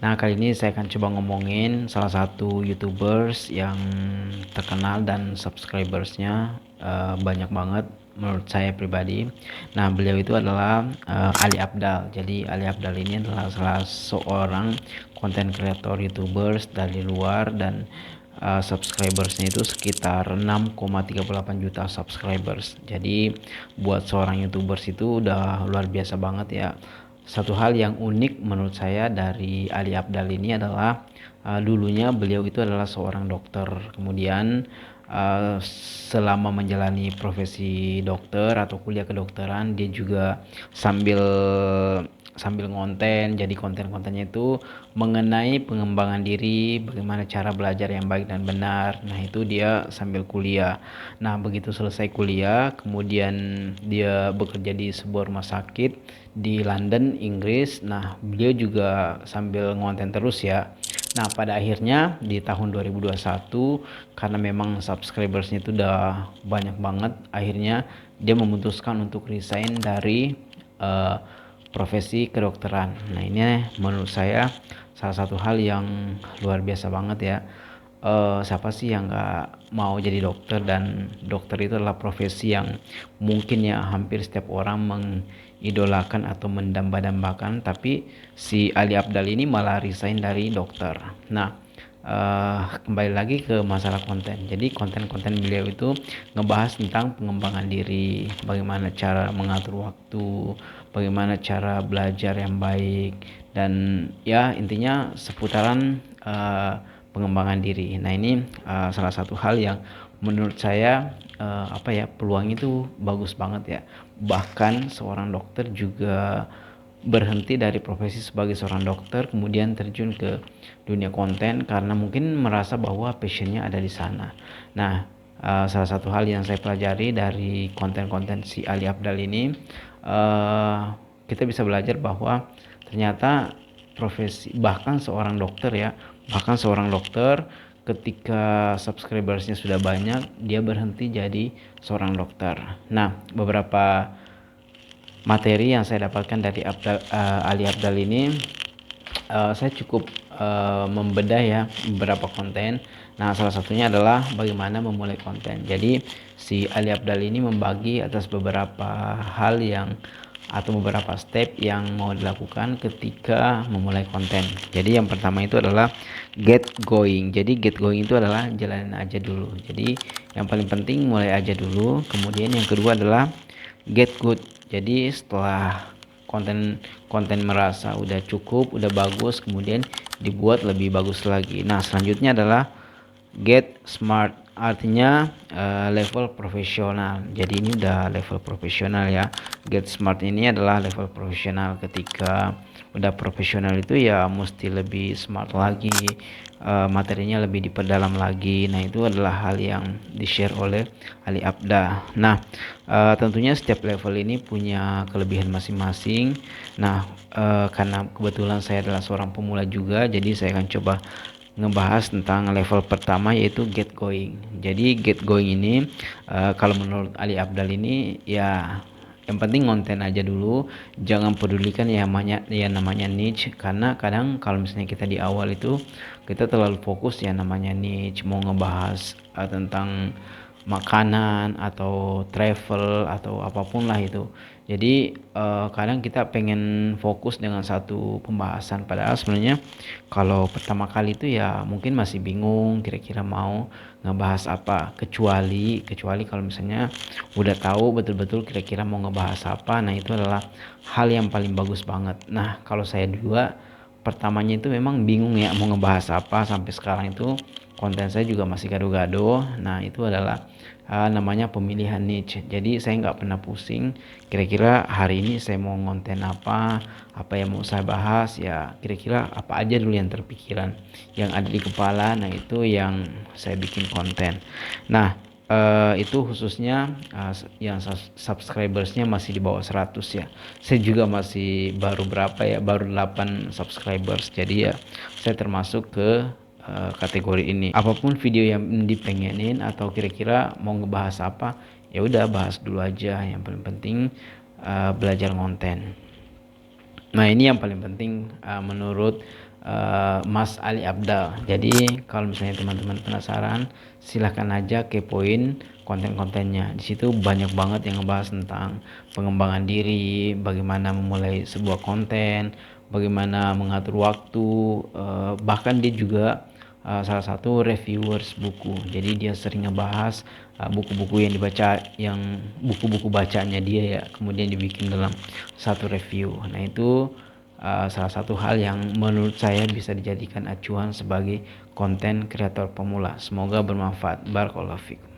Nah, kali ini saya akan coba ngomongin salah satu YouTubers yang terkenal dan subscribersnya banyak banget menurut saya pribadi. Nah, beliau itu adalah Ali Abdal. Jadi Ali Abdal ini adalah salah seorang konten kreator YouTubers dari luar dan subscribersnya itu sekitar 6,38 juta subscribers. Jadi buat seorang YouTubers itu udah luar biasa banget ya. Satu hal yang unik menurut saya dari Ali Abdal ini adalah dulunya beliau itu adalah seorang dokter. Kemudian selama menjalani profesi dokter atau kuliah kedokteran, dia juga sambil sambil ngonten. Jadi konten-kontennya itu mengenai pengembangan diri, bagaimana cara belajar yang baik dan benar. Nah, itu dia sambil kuliah. Nah, begitu selesai kuliah, kemudian dia bekerja di sebuah rumah sakit di London, Inggris. Nah, beliau juga sambil ngonten terus ya. Nah, pada akhirnya di tahun 2021, karena memang subscribersnya itu udah banyak banget, akhirnya dia memutuskan untuk resign dari uh, profesi kedokteran. Nah, ini menurut saya salah satu hal yang luar biasa banget ya. Siapa sih yang nggak mau jadi dokter, dan dokter itu adalah profesi yang mungkin ya hampir setiap orang mengidolakan atau mendamba-dambakan, tapi si Ali Abdal ini malah resign dari dokter. Nah, kembali lagi ke masalah konten. Jadi konten-konten beliau itu ngebahas tentang pengembangan diri, bagaimana cara mengatur waktu, bagaimana cara belajar yang baik, dan ya intinya seputaran pengembangan diri. Nah, ini salah satu hal yang menurut saya peluang itu bagus banget ya. Bahkan seorang dokter juga berhenti dari profesi sebagai seorang dokter, kemudian terjun ke dunia konten karena mungkin merasa bahwa passionnya ada di sana. Nah, salah satu hal yang saya pelajari dari konten-konten si Ali Abdal ini, kita bisa belajar bahwa ternyata bahkan seorang dokter ketika subscribersnya sudah banyak, dia berhenti jadi seorang dokter. Nah, beberapa materi yang saya dapatkan dari Ali Abdal ini, saya cukup membedah ya beberapa konten. Nah, salah satunya adalah bagaimana memulai konten. Jadi si Ali Abdal ini membagi atas beberapa hal yang atau beberapa step yang mau dilakukan ketika memulai konten. Jadi yang pertama itu adalah get going. Jadi get going itu adalah jalanin aja dulu. Jadi yang paling penting mulai aja dulu. Kemudian yang kedua adalah get good. Jadi setelah konten merasa udah cukup, udah bagus, kemudian dibuat lebih bagus lagi. Nah, selanjutnya adalah get smart, artinya level profesional. Jadi ini udah level profesional ya. Get smart ini adalah level profesional. Ketika udah profesional itu ya mesti lebih smart lagi, materinya lebih diperdalam lagi. Nah, itu adalah hal yang di-share oleh Ali Abda. Nah, tentunya setiap level ini punya kelebihan masing-masing. Nah, karena kebetulan saya adalah seorang pemula juga, jadi saya akan coba ngebahas tentang level pertama, yaitu get going. Jadi get going ini kalau menurut Ali Abdal ini ya yang penting konten aja dulu, jangan pedulikan namanya niche, karena kadang kalau misalnya kita di awal itu kita terlalu fokus ya namanya niche, mau ngebahas tentang makanan atau travel atau apapun lah itu. Jadi kadang kita pengen fokus dengan satu pembahasan, padahal sebenarnya kalau pertama kali itu ya mungkin masih bingung kira-kira mau ngebahas apa, kecuali kalau misalnya udah tahu betul-betul kira-kira mau ngebahas apa. Nah, itu adalah hal yang paling bagus banget. Nah, kalau saya juga pertamanya itu memang bingung ya mau ngebahas apa, sampai sekarang itu konten saya juga masih gado-gado. Nah, itu adalah namanya pemilihan niche. Jadi saya nggak pernah pusing kira-kira hari ini saya mau ngonten apa yang mau saya bahas, ya kira-kira apa aja dulu yang terpikiran, yang ada di kepala. Nah, itu yang saya bikin konten. Nah, itu khususnya yang subscribersnya masih di bawah 100 ya. Saya juga masih baru berapa ya, baru 8 subscribers. Jadi ya saya termasuk ke kategori ini. Apapun video yang dipengenin atau kira-kira mau ngebahas apa, ya udah bahas dulu aja. Yang paling penting belajar konten. Nah, ini yang paling penting menurut Mas Ali Abdal. Jadi kalau misalnya teman-teman penasaran, silahkan aja kepoin konten-kontennya. Di situ banyak banget yang ngebahas tentang pengembangan diri, bagaimana memulai sebuah konten, bagaimana mengatur waktu, bahkan dia juga salah satu reviewers buku. Jadi dia sering ngebahas buku-buku yang dibaca, yang buku-buku bacanya dia ya, kemudian dibikin dalam satu review. Nah itu salah satu hal yang menurut saya bisa dijadikan acuan sebagai konten kreator pemula. Semoga bermanfaat. Barakallahu fikum.